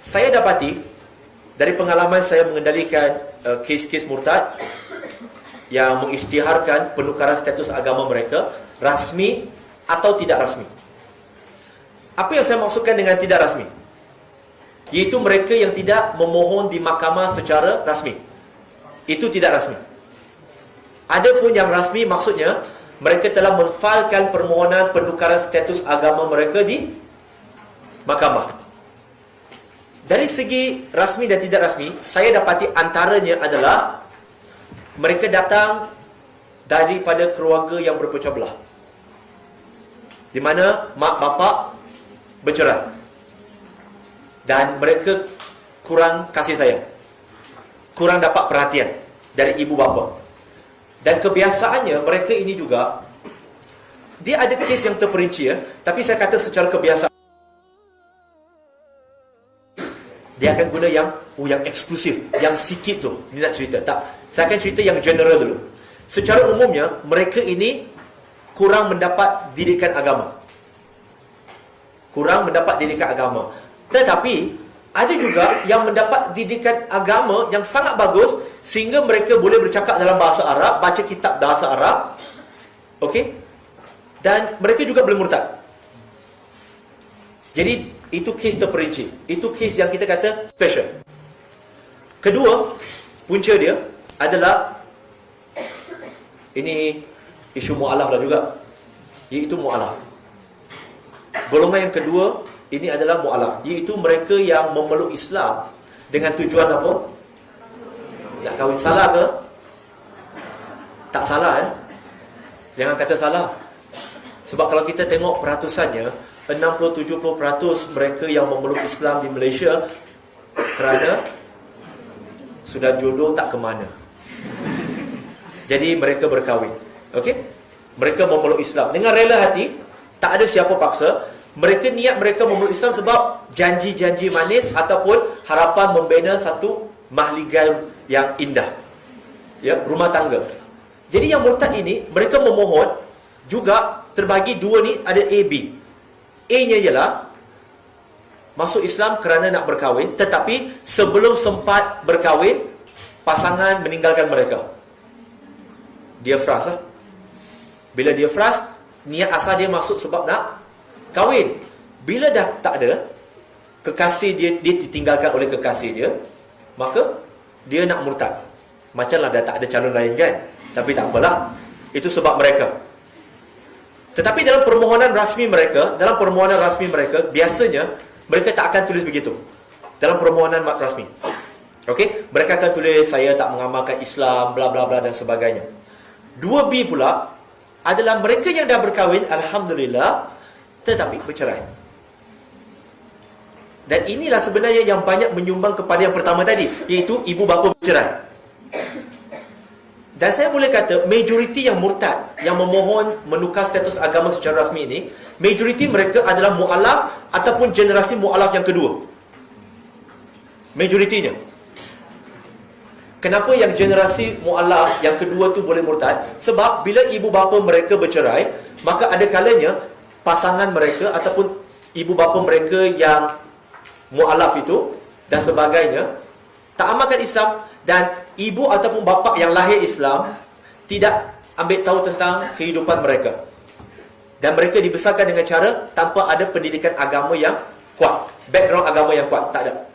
Saya dapati dari pengalaman saya mengendalikan kes-kes murtad yang mengisytiharkan penukaran status agama mereka, rasmi atau tidak rasmi. Apa yang saya maksudkan dengan tidak rasmi? Iaitu mereka yang tidak memohon di mahkamah secara rasmi. Itu tidak rasmi. Adapun yang rasmi maksudnya mereka telah memfailkan permohonan penukaran status agama mereka di mahkamah. Dari segi rasmi dan tidak rasmi, saya dapati antaranya adalah mereka datang daripada keluarga yang berpecah belah, di mana mak bapak bercerai dan mereka kurang kasih sayang, kurang dapat perhatian dari ibu bapa. Dan kebiasaannya mereka ini juga, dia ada kes yang terperinci ya, tapi saya kata secara kebiasaan dia akan guna yang eksklusif, yang sikit tu dia nak cerita. Tak, saya akan cerita yang general dulu. Secara umumnya mereka ini kurang mendapat didikan agama. Kurang mendapat didikan agama. Tetapi ada juga yang mendapat didikan agama yang sangat bagus sehingga mereka boleh bercakap dalam bahasa Arab, baca kitab bahasa Arab. Okey? Dan mereka juga boleh murtad. Jadi itu kes terperinci. Itu kes yang kita kata special. Kedua, punca dia adalah ini isu mu'alaf lah juga, iaitu mu'alaf. Golongan yang kedua ini adalah mu'alaf, iaitu mereka yang memeluk Islam dengan tujuan apa? Nak kahwin. Salah ke? Tak salah Jangan kata salah. Sebab kalau kita tengok peratusannya, 60-70% mereka yang memeluk Islam di Malaysia kerana sudah jodoh tak ke mana. Jadi mereka berkahwin. Okey? Mereka memeluk Islam dengan rela hati, tak ada siapa paksa. Mereka niat mereka memeluk Islam sebab janji-janji manis ataupun harapan membina satu mahligai yang indah. Ya, rumah tangga. Jadi yang murtad ini, mereka memohon juga terbagi dua ni, ada A, B. A-nya ialah masuk Islam kerana nak berkahwin, tetapi sebelum sempat berkahwin, pasangan meninggalkan mereka. Dia fras lah. Bila dia fras, niat asal dia masuk sebab nak kahwin. Bila dah tak ada, kekasih dia ditinggalkan oleh kekasih dia, maka dia nak murtad. Macamlah dah tak ada calon lain kan. Tapi tak apalah, itu sebab mereka. Tetapi dalam permohonan rasmi mereka, biasanya mereka tak akan tulis begitu. Dalam permohonan rasmi. Okey, mereka akan tulis saya tak mengamalkan Islam, bla bla bla dan sebagainya. 2B pula adalah mereka yang dah berkahwin, alhamdulillah, tetapi bercerai. Dan inilah sebenarnya yang banyak menyumbang kepada yang pertama tadi, iaitu ibu bapa bercerai. Dan saya boleh kata majoriti yang murtad, yang memohon menukar status agama secara rasmi ini, majoriti mereka adalah mu'alaf ataupun generasi mu'alaf yang kedua. Majoritinya. Kenapa yang generasi mu'alaf yang kedua tu boleh murtad? Sebab bila ibu bapa mereka bercerai, maka ada kalanya pasangan mereka ataupun ibu bapa mereka yang mu'alaf itu dan sebagainya tak amalkan Islam, dan ibu ataupun bapa yang lahir Islam tidak ambil tahu tentang kehidupan mereka, dan mereka dibesarkan dengan cara tanpa ada pendidikan agama yang kuat, background agama yang kuat. Tak ada.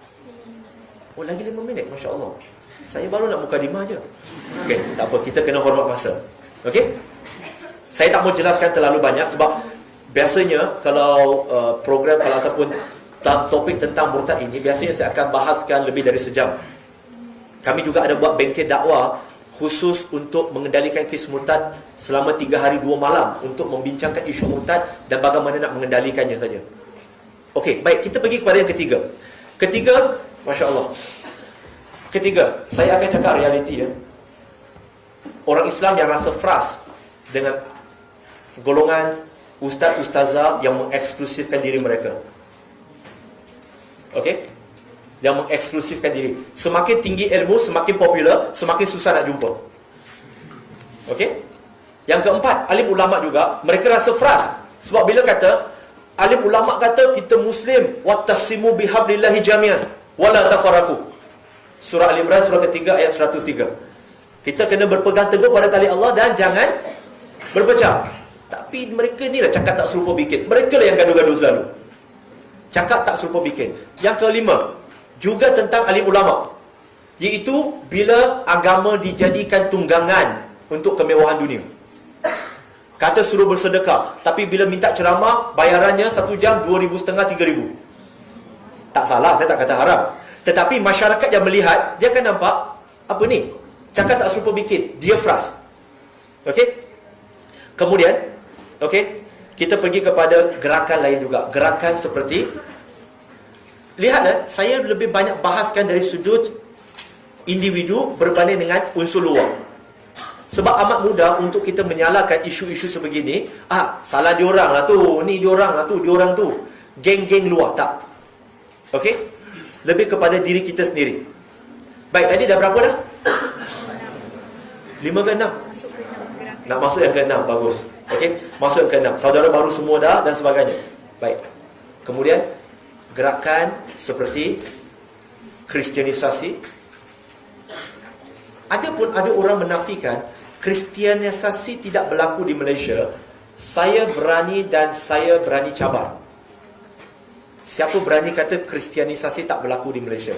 Oh, lagi 5 minit, Masya Allah. Saya baru nak mukadimah je. Okey, tak apa, kita kena hormat masa. Okey, saya tak mau jelaskan terlalu banyak sebab biasanya kalau program ataupun topik tentang murtad ini, biasanya saya akan bahaskan lebih dari sejam. Kami juga ada buat bengkel dakwah khusus untuk mengendalikan kes murtad selama 3 hari 2 malam untuk membincangkan isu murtad dan bagaimana nak mengendalikannya saja. Okey, baik, kita pergi kepada yang ketiga. Ketiga, Masya Allah. Ketiga, saya akan cakap realiti ya. Orang Islam yang rasa frust dengan golongan ustaz-ustazah yang mengeksklusifkan diri mereka. Okey? Yang mengeksklusifkan diri. Semakin tinggi ilmu, semakin popular, semakin susah nak jumpa. Okey? Yang keempat, alim ulama juga, mereka rasa frust. Sebab bila kata, alim ulama kata kita Muslim, wattasimu bihablillahi jami'an. wala tafarraqu. Surah Al-Imran surah ketiga ayat 103. Kita kena berpegang teguh pada tali Allah dan jangan berpecah. Tapi mereka ni lah cakap tak serupa bikin. Mereka lah yang gaduh-gaduh selalu. Cakap tak serupa bikin. Yang kelima, juga tentang alim ulama, iaitu bila agama dijadikan tunggangan untuk kemewahan dunia. Kata suruh bersedekah, tapi bila minta ceramah, bayarannya 1 jam 2,500 3,000. Tak salah, saya tak kata haram. Tetapi masyarakat yang melihat, dia akan nampak, apa ni? Cakap tak serupa bikin. Dia frust. Okey? Kemudian, okey, kita pergi kepada gerakan lain juga. Gerakan seperti, lihatlah, saya lebih banyak bahaskan dari sudut individu berbanding dengan unsur luar. Sebab amat mudah untuk kita menyalahkan isu-isu sebegini. Salah diorang lah tu, ni diorang lah tu, diorang tu. Geng-geng luar, tak. Okey? Lebih kepada diri kita sendiri. Baik, tadi dah berapa dah? 5 ke 6? Nak masuk yang ke 6, bagus. Okey, masuk yang ke 6. Saudara baru semua dah dan sebagainya. Baik. Kemudian, gerakan seperti Kristianisasi. Ada orang menafikan Kristianisasi tidak berlaku di Malaysia. Saya berani dan saya berani cabar. Siapa berani kata Kristianisasi tak berlaku di Malaysia?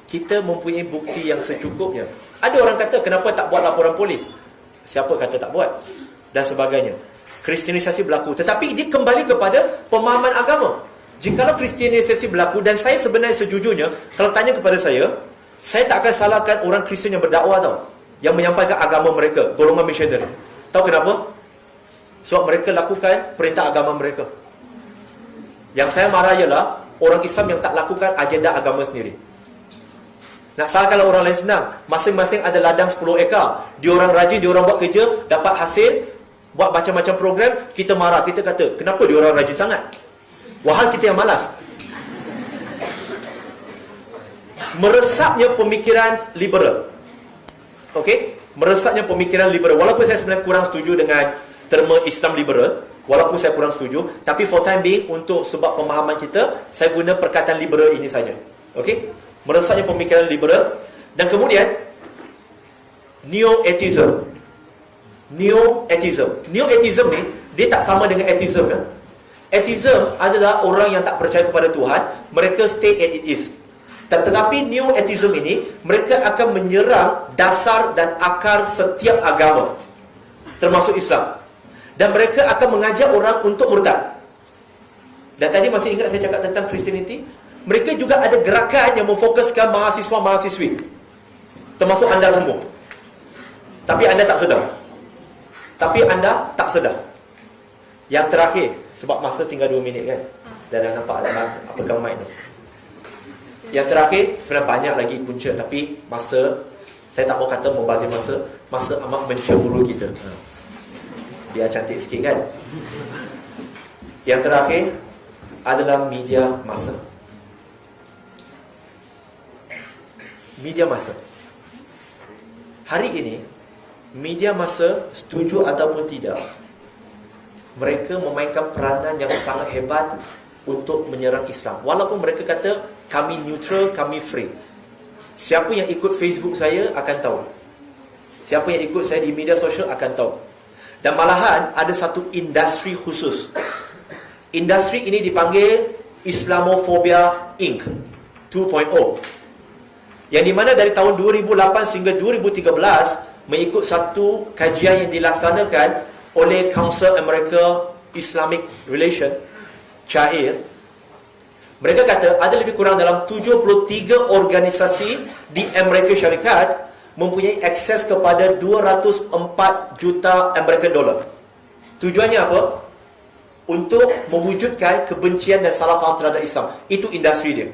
Kita mempunyai bukti yang secukupnya. Ada orang kata, kenapa tak buat laporan polis? Siapa kata tak buat? Dan sebagainya. Kristianisasi berlaku. Tetapi dia kembali kepada pemahaman agama. Jikalau Kristianisasi berlaku, dan saya sebenarnya sejujurnya, kalau tanya kepada saya tak akan salahkan orang Kristian yang berdakwah tau, yang menyampaikan agama mereka, golongan missionary. Tahu kenapa? Sebab mereka lakukan perintah agama mereka. Yang saya marah ialah orang Islam yang tak lakukan agenda agama sendiri. Nak salahkan orang lain senang. Masing-masing ada ladang 10 ekar. Diorang rajin, diorang buat kerja, dapat hasil, buat macam-macam program. Kita marah, kita kata, kenapa diorang rajin sangat? Wahal kita yang malas. Meresapnya pemikiran liberal. Okey? Meresapnya pemikiran liberal. Walaupun saya sebenarnya kurang setuju dengan terma Islam liberal, walaupun saya kurang setuju, tapi for time being, untuk sebab pemahaman kita, saya guna perkataan liberal ini saja. Okey? Meresapnya pemikiran liberal. Dan kemudian neo-atheism. Neo-atheism ni, dia tak sama dengan atheism ya. Atheism adalah orang yang tak percaya kepada Tuhan. Mereka stay as it is. Tetapi neo-atheism ini, mereka akan menyerang dasar dan akar setiap agama, termasuk Islam. Dan mereka akan mengajak orang untuk murtad. Dan tadi masih ingat saya cakap tentang Christianity? Mereka juga ada gerakan yang memfokuskan mahasiswa-mahasiswi, termasuk anda semua. Tapi anda tak sedar. Yang terakhir, sebab masa tinggal 2 minit kan, dan dah nampak ada pegang mic tu. Yang terakhir, sebenarnya banyak lagi punca, tapi masa, saya tak mau kata membazir masa amat mencemburu kita. Biar cantik sikit kan. Yang terakhir adalah media massa. Media massa. Hari ini, media massa, setuju ataupun tidak, mereka memainkan peranan yang sangat hebat untuk menyerang Islam. Walaupun mereka kata, kami neutral, kami free. Siapa yang ikut Facebook saya akan tahu. Siapa yang ikut saya di media sosial akan tahu. Dan malahan ada satu industri khusus. Industri ini dipanggil Islamophobia Inc. 2.0. Yang di mana dari tahun 2008 sehingga 2013, mengikut satu kajian yang dilaksanakan oleh Council America Islamic Relation, CAIR, mereka kata ada lebih kurang dalam 73 organisasi di Amerika Syarikat mempunyai akses kepada 204 juta American dollar. Tujuannya apa? Untuk mewujudkan kebencian dan salah faham terhadap Islam. Itu industri dia.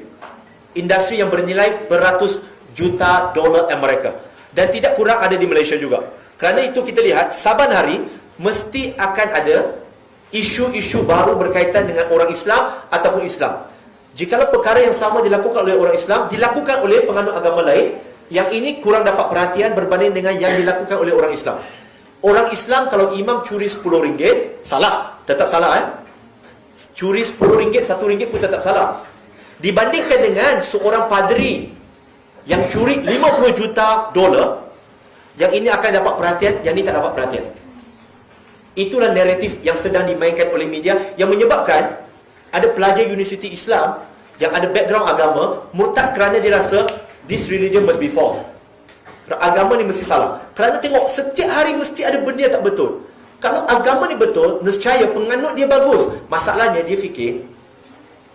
Industri yang bernilai beratus juta dolar Amerika. Dan tidak kurang ada di Malaysia juga. Kerana itu kita lihat, saban hari mesti akan ada isu-isu baru berkaitan dengan orang Islam ataupun Islam. Jikalau perkara yang sama dilakukan oleh orang Islam, dilakukan oleh penganut agama lain, yang ini kurang dapat perhatian berbanding dengan yang dilakukan oleh orang Islam. Orang Islam kalau imam curi RM10, salah, tetap salah Curi RM10, RM1 pun tetap salah. Dibandingkan dengan seorang padri yang curi 50 juta dolar, yang ini akan dapat perhatian, yang ini tak dapat perhatian. Itulah naratif yang sedang dimainkan oleh media, yang menyebabkan ada pelajar universiti Islam yang ada background agama murtad kerana dia rasa this religion must be false. Agama ni mesti salah. Kerana tengok setiap hari mesti ada benda yang tak betul. Kalau agama ni betul, nescaya penganut dia bagus. Masalahnya dia fikir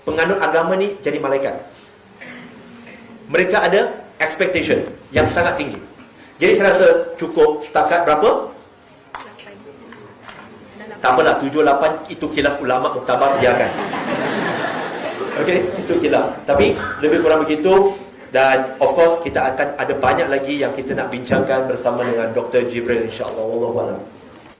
penganut agama ni jadi malaikat. Mereka ada expectation yang sangat tinggi. Jadi saya rasa cukup setakat berapa? Tak apalah, 7-8 itu khilaf ulama muktabar, biarkan. Okey, itu khilaf. Tapi lebih kurang begitu. Dan of course kita akan ada banyak lagi yang kita nak bincangkan bersama dengan Dr. Jibril, insya-Allah. Wallahu a'lam.